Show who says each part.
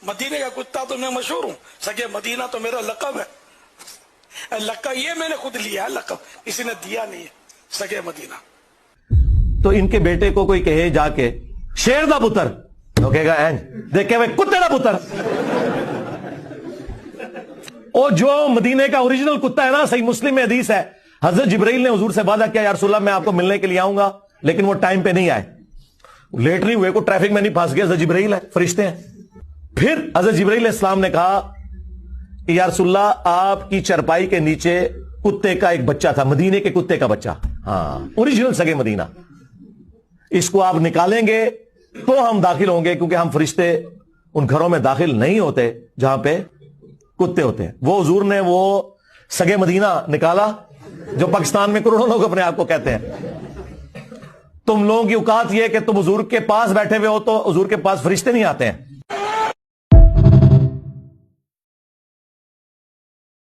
Speaker 1: मदीने का कुत्ता तो मैं मशहूर हूं, सगे मदीना तो मेरा लकब है। लकब ये मैंने खुद लिया है, लकब किसी ने दिया नहीं है, सगे मदीना।
Speaker 2: तो इनके बेटे को कोई कहे जाके शेर दा पुत्र, तो कहेगा एंज देखे हुए कुत्ते दा पुत्र। और जो मदीने का ओरिजिनल कुत्ता है ना, सही मुस्लिम में हदीस है, हजरत जिब्राइल ने हुजूर से वादा किया, या रसूलल्लाह मैं आपको मिलने के लिए आऊंगा, लेकिन वो टाइम पे नहीं आए, लेट नहीं हुए, को ट्रैफिक में नहीं फंस गया, हजरत जिब्राइल है, फरिश्ते हैं। फिर हजरत जिब्राइल इस्लाम ने कहा कि या रसूलल्लाह आपकी चरपाई के नीचे कुत्ते का एक बच्चा था, मदीने के कुत्ते का बच्चा, हाँ ओरिजिनल सगे मदीना, इसको आप निकालेंगे तो हम दाखिल होंगे, क्योंकि हम फरिश्ते उन घरों में दाखिल नहीं होते जहां पे कुत्ते होते हैं। वो हुजूर ने वो सगे मदीना निकाला, जो पाकिस्तान में करोड़ों लोग अपने आप को कहते हैं। तुम लोगों की औकात यह कि तुम हुजूर के पास बैठे हुए हो तो हुजूर के पास फरिश्ते नहीं आते हैं।